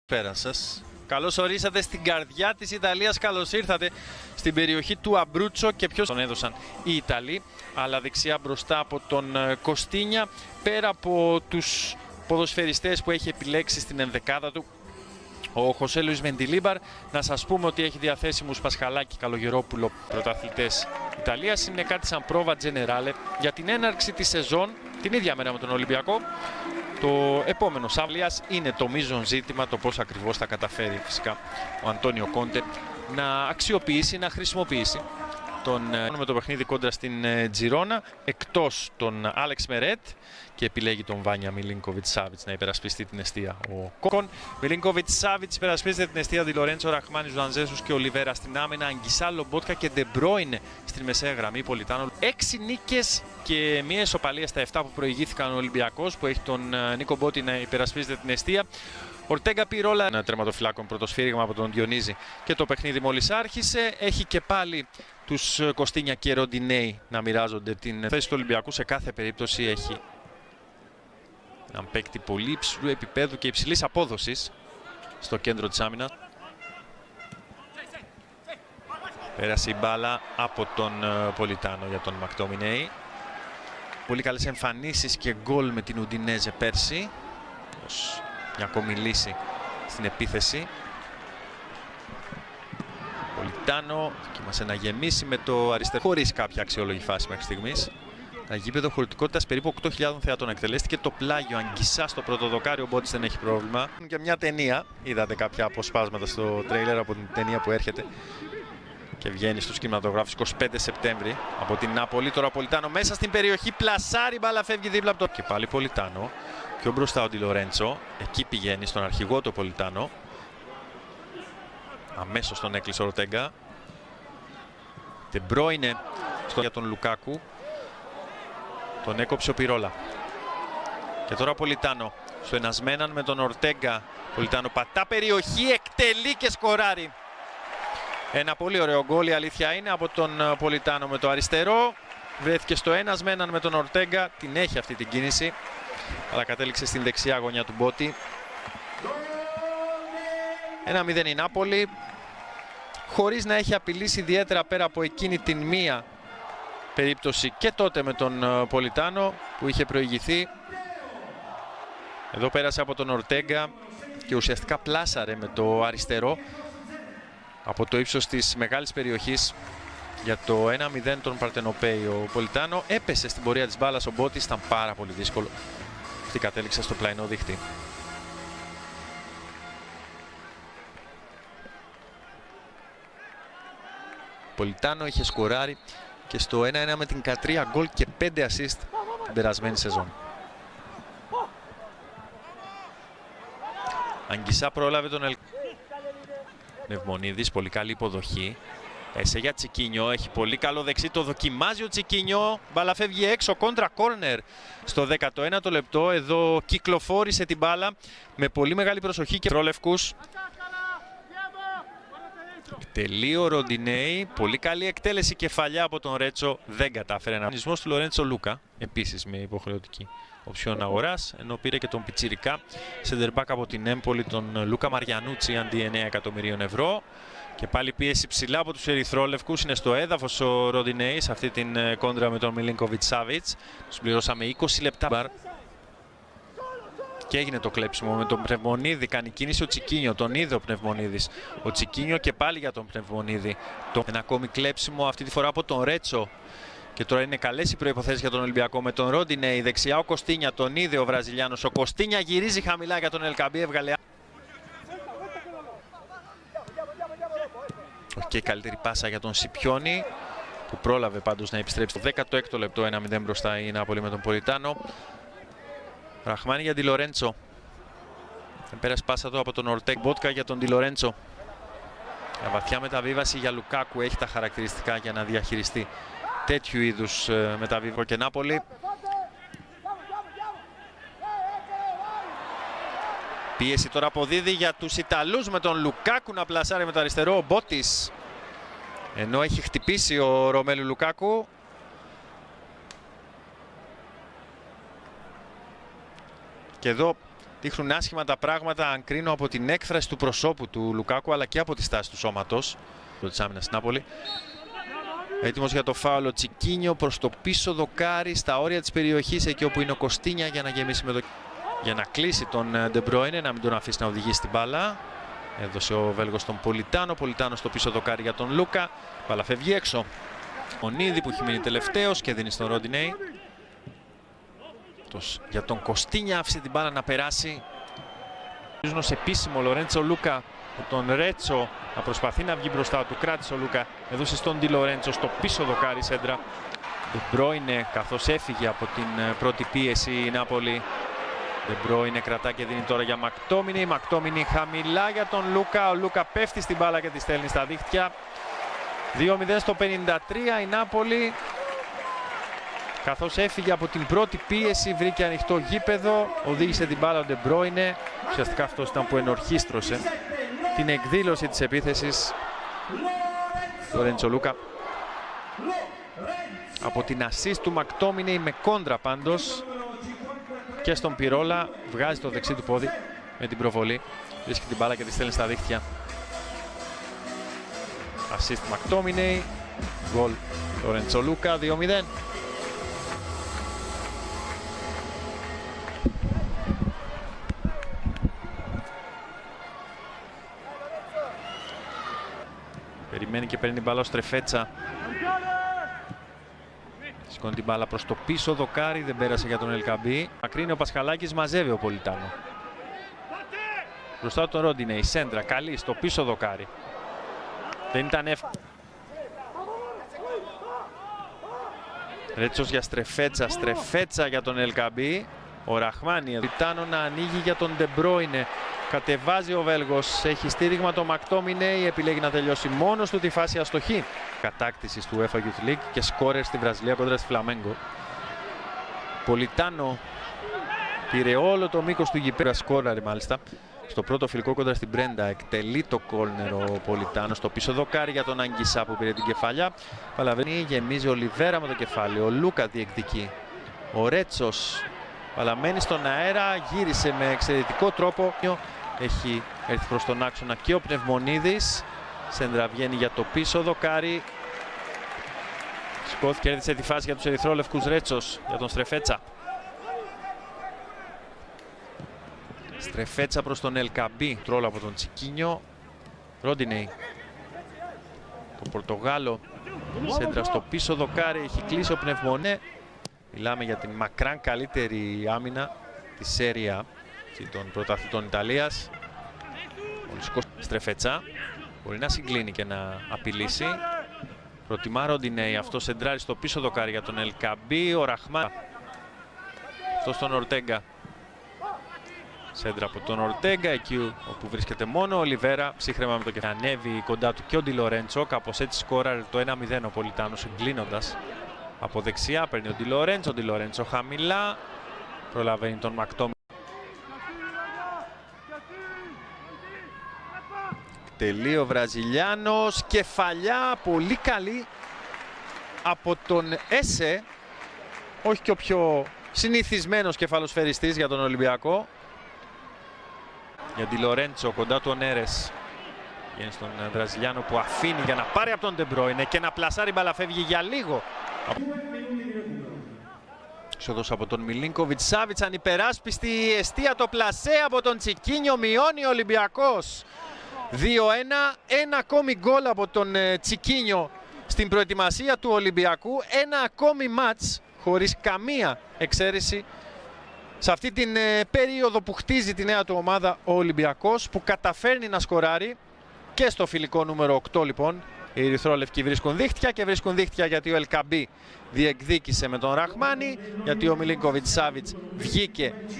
Πέρα σας. Καλώς ορίσατε στην καρδιά της Ιταλίας, καλώς ήρθατε στην περιοχή του Αμπρούτσο και ποιος τον έδωσαν οι Ιταλοί, αλλά δεξιά μπροστά από τον Κωστίνια, πέρα από τους ποδοσφαιριστές που έχει επιλέξει στην ενδεκάδα του ο Χωσέ Λουίς Μεντιλίμπαρ. Να σας πούμε ότι έχει διαθέσιμους Πασχαλάκη, Καλογερόπουλο, πρωταθλητές Ιταλίας. Είναι κάτι σαν πρόβα τζενεράλε για την έναρξη της σεζόν, την ίδια μέρα με τον Ολυμπιακό. Το επόμενο Σαβλίας είναι το μείζον ζήτημα, το πώς ακριβώς θα καταφέρει φυσικά ο Αντώνιο Κόντε να αξιοποιήσει, να χρησιμοποιήσει με το παιχνίδι κόντρα στην Τζιρόνα, εκτός τον Άλεξ Μερέτ, και επιλέγει τον Βάνια Μιλίνκοβιτς Σάβιτς να υπερασπιστεί την εστία ο Κόκον. Μιλίνκοβιτς Σάβιτς υπερασπίζεται την εστία, Ντι Λορέντσο, Ραχμάνης, Ζουανζέσους και Ολιβέρα στην άμυνα, Αγγισά, Λομπότκα και Ντεμπρόινε στην μεσαία γραμμή. Πολιτάνο. 6 νίκες και μία ισοπαλία στα 7 που προηγήθηκαν ο Ολυμπιακός, που έχει τον Νίκο Μπότη να υπερασπίζεται την εστία. Ορτέγκα Πιρόλα, ένα τερματοφυλάκων, πρωτοσφύριγμα από τον Διονύζη, και το παιχνίδι μόλις άρχισε. Έχει και πάλι τους Κωστίνια και Ροντινέι να μοιράζονται την θέση του Ολυμπιακού. Σε κάθε περίπτωση έχει έναν παίκτη πολύ υψηλού επίπεδου και υψηλής απόδοσης στο κέντρο της άμυνας. Πέρασε η μπάλα από τον Πολιτάνο για τον Μακτόμινέι. Πολύ καλές εμφανίσεις και γκολ με την Ουντινέζε πέρσι. Μια ακόμη λύση στην επίθεση. Πολιτάνο δοκίμασε να γεμίσει με το αριστερό χωρίς κάποια αξιόλογη φάση μέχρι στιγμής. Ένα γήπεδο χωρητικότητας περίπου 8.000 θεατών. Εκτελέστηκε το πλάγιο, Αγγισά στο πρώτο δοκάριο, ο Μπότης δεν έχει πρόβλημα. Και μια ταινία, είδατε κάποια αποσπάσματα στο τρέιλερ από την ταινία που έρχεται και βγαίνει στους κινηματογράφους 25 Σεπτέμβρη από την Νάπολη. Τώρα Πολιτάνο μέσα στην περιοχή, πλασάρι, μπάλα φεύγει δίπλα από το... Και πάλι Πολιτάνο, πιο μπροστά ο Ντι Λορέντσο, εκεί πηγαίνει στον αρχηγό του Πολιτάνο. Αμέσως τον έκλεισε ο Ορτέγκα. Ντεμπρόινε για τον Λουκάκου. Τον έκοψε ο Πιρόλα. Και τώρα Πολιτάνο στο ενασμέναν με τον Ορτέγκα. Πολιτάνο πατά περιοχή, εκτελεί και σκοράρει. Ένα πολύ ωραίο γκολ, η αλήθεια είναι, από τον Πολιτάνο με το αριστερό. Βρέθηκε στο ενασμέναν με τον Ορτέγκα. Την έχει αυτή την κίνηση, αλλά κατέληξε στην δεξιά γωνιά του Μπότη. 1-0 η Νάπολη, χωρίς να έχει απειλήσει ιδιαίτερα πέρα από εκείνη την μία περίπτωση και τότε με τον Πολιτάνο που είχε προηγηθεί. Εδώ πέρασε από τον Ορτέγκα και ουσιαστικά πλάσαρε με το αριστερό από το ύψος της μεγάλης περιοχής για το 1-0 τον Παρτενοπέη. Ο Πολιτάνο έπεσε στην πορεία της μπάλας, ο Μπότης ήταν πάρα πολύ δύσκολο. Αυτή κατέληξε στο πλαϊνό δίχτυ. Πολιτάνο είχε σκοράρει και στο 1-1 με την Κατρία, γκολ και 5 assist την περασμένη σεζόν. Αγγισά πρόλαβε τον Νευμονίδης, πολύ καλή υποδοχή. Έσε για Τσικίνιο, έχει πολύ καλό δεξί, το δοκιμάζει ο Τσικίνιο. Μπάλα φεύγει έξω, κόντρα κόρνερ στο 19ο λεπτό. Εδώ κυκλοφόρησε την μπάλα με πολύ μεγάλη προσοχή και πρόλευκους. Τελεί ο Ροντινέι, πολύ καλή εκτέλεση, κεφαλιά από τον Ρέτσο, δεν κατάφερε να... Του Λορέντσο Λούκα, επίσης με υποχρεωτική οψιόν αγοράς, ενώ πήρε και τον Πιτσιρικά, σεντερμπάκ από την Έμπολη, τον Λούκα Μαριανούτσι, αντί 9 εκατομμυρίων ευρώ. Και πάλι πίεση ψηλά από τους ερυθρόλευκους, είναι στο έδαφος ο Ροντινέι σε αυτή την κόντρα με τον Μιλίνκοβιτς Σάβιτς. Τους πληρώσαμε 20 λεπτά. Και έγινε το κλέψιμο με τον Πνευμονίδη, κάνει κίνηση ο Τσικίνιο, τον είδε ο Πνευμονίδης. Ο Τσικίνιο και πάλι για τον Πνευμονίδη. Ένα ακόμη κλέψιμο, αυτή τη φορά από τον Ρέτσο. Και τώρα είναι καλές οι προϋποθέσεις για τον Ολυμπιακό με τον Ροντινέι. Δεξιά ο Κωστίνια, τον είδε ο Βραζιλιάνος. Ο Κωστίνια γυρίζει χαμηλά για τον Ελκαμπή, έβγαλε. Και η καλύτερη πάσα για τον Σιπιόνι, που πρόλαβε πάντως να επιστρέψει. Το 16ο λεπτό, 1-0 μπροστά η Νάπολη με τον Πολιτάνο. Ραχμάνη για Ντι Λορέντσο. Πέρασε πάσα του από τον Ορτέγκα. Μπότκα για τον Ντι Λορέντσο. Μια βαθιά μεταβίβαση για Λουκάκου, έχει τα χαρακτηριστικά για να διαχειριστεί τέτοιου είδους μεταβίβαση. Και Νάπολη. Πίεση τώρα αποδίδει για τους Ιταλούς με τον Λουκάκου να πλασάρει με το αριστερό. Ο Μπότης, ενώ έχει χτυπήσει ο Ρωμέλου Λουκάκου. Και εδώ δείχνουν άσχημα τα πράγματα αν κρίνω από την έκφραση του προσώπου του Λουκάκου αλλά και από τη στάση του σώματος. Το της άμυνας στην Νάπολη. Έτοιμος για το φάουλο Τσικίνιο προς το πίσω δοκάρι στα όρια της περιοχής, εκεί όπου είναι ο Κωστίνια για να γεμίσει με το... για να κλείσει τον De Bruyne, να μην τον αφήσει να οδηγήσει την μπάλα. Έδωσε ο Βέλγος τον Πολιτάνο, Πολιτάνο στο πίσω δοκάρι για τον Λούκα. Μπάλα φεύγει έξω. Ο Νίδη που έχει μείνει τελευταίος και δίνει στον Ροντινέι. Για τον Κωστίνια άφησε την μπάλα να περάσει. Ως επίσημο Λορέντσο Λούκα, τον Ρέτσο να προσπαθεί να βγει μπροστά του, κράτησε ο Λούκα, έδωσε στον Ντι Λορέντσο στο πίσω δοκάρι σέντρα. De Bruyne καθώς έφυγε από την πρώτη πίεση η Νάπολη. De Bruyne κρατά και δίνει τώρα για Μακτόμινι. Μακτόμινι χαμηλά για τον Λούκα. Ο Λούκα πέφτει στην μπάλα και τη στέλνει στα δίχτυα. 2-0 στο 53 η Νάπολη. Καθώς έφυγε από την πρώτη πίεση, βρήκε ανοιχτό γήπεδο, οδήγησε την μπάλα ο De Bruyne. Ουσιαστικά αυτός ήταν που ενορχίστρωσε την εκδήλωση της επίθεσης. Λορέντσο Λούκα. Από την assist του Μακτόμινι με κόντρα πάντως. Και στον Πυρόλα βγάζει το δεξί του πόδι με την προβολή. Βρίσκει την μπάλα και τη στέλνει στα δίχτυα. Assist Μακτόμινι. Γκολ Λορέντσο Λούκα, 2-0. Περιμένει και παίρνει την μπάλα ο Στρεφέτσα. Σηκώνει την μπάλα προς το πίσω δοκάρι, δεν πέρασε για τον Ελκαμπή. Μακρύνει ο Πασχαλάκης, μαζεύει ο Πολιτάνο. Μπροστά τον Ρόντινεϊ, σέντρα, καλή στο πίσω δοκάρι. Δεν ήταν εύκολο. Ρέτσος για Στρεφέτσα, Στρεφέτσα για τον Ελκαμπή. Ο Ραχμάνι, Πολιτάνο να ανοίγει για τον De Bruyne. Κατεβάζει ο Βέλγος, έχει στήριγμα το Μακτόμινεϊ, επιλέγει να τελειώσει μόνος του τη φάση αστοχή κατάκτησης του UEFA Youth League και σκόρερ στη Βραζιλία κόντρα στη Φλαμέγκο. Πολιτάνο πήρε όλο το μήκος του γηπέδου, σκόραρε μάλιστα στο πρώτο φιλικό κόντρα στην Μπρέντα. Εκτελεί το κόρνερ ο Πολιτάνο στο πίσω δοκάρι για τον Αγγισά που πήρε την κεφαλιά. Παλαβαίνει, γεμίζει ο Λιβέρα με το κεφάλι, ο Λούκα διεκδικεί. Ο Ρέτσος παλαμένει στον αέρα, γύρισε με εξαιρετικό τρόπο. Έχει έρθει προς τον άξονα και ο Πνευμονίδης. Σέντρα βγαίνει για το πίσω δοκάρι. Σκόθ κέρδισε τη φάση για τους ερυθρόλευκους. Ρέτσος για τον Στρεφέτσα. Στρεφέτσα προς τον Ελκαμπή. Τρόλο από τον Τσικίνιο. Ρόντινεϊ. Τον Πορτογάλο. Σέντρα στο πίσω δοκάρι. Έχει κλείσει ο Πνευμονέ. Μιλάμε για την μακράν καλύτερη άμυνα της Σέρια των πρωταθλητών Ιταλίας. Στρεφέτσα μπορεί να συγκλίνει και να απειλήσει. Προτιμά Ροντινέι, αυτό σεντράρει στο πίσω δοκάρι για τον Ελκαμπή. Ο Ραχμά, αυτό στον Ορτέγκα. Σέντρα από τον Ορτέγκα, εκεί όπου βρίσκεται μόνο ο Λιβέρα. Ψύχρεμα με το κεφάλι. Ανέβει κοντά του και ο Ντι Λορέντσο. Κάπως έτσι σκόραρε το 1-0 ο Πολιτάνος συγκλίνοντας. Από δεξιά παίρνει ο Ντι Λορέντσο χαμηλά. Προλαβαίνει τον Μακτόμινεϊ. Τελεί ο Βραζιλιάνος, κεφαλιά πολύ καλή από τον Έσε. Όχι και ο πιο συνηθισμένος κεφαλοσφαιριστής για τον Ολυμπιακό. Για Ντι Λορέντσο κοντά του ο Νέρες. Βγαίνει στον Βραζιλιάνο που αφήνει για να πάρει από τον De Bruyne και να πλασάρει, μπάλα φεύγει για λίγο. Ξόδος από τον Μιλίνκοβιτς, Σάβιτς ανυπεράσπιστη, εστία το πλασέ από τον Τσικίνιο, μειώνει ο Ολυμπιακός. 2-1, ένα ακόμη γκολ από τον Τσικίνιο στην προετοιμασία του Ολυμπιακού. Ένα ακόμη μάτς χωρίς καμία εξαίρεση σε αυτή την περίοδο που χτίζει τη νέα του ομάδα ο Ολυμπιακός, που καταφέρνει να σκοράρει και στο φιλικό νούμερο 8 λοιπόν. Οι ερυθρόλευκοι βρίσκουν δίχτυα και βρίσκουν δίχτυα γιατί ο Ελκαμπή διεκδίκησε με τον Ραχμάνι, γιατί ο Μιλίνκοβιτς Σάβιτς βγήκε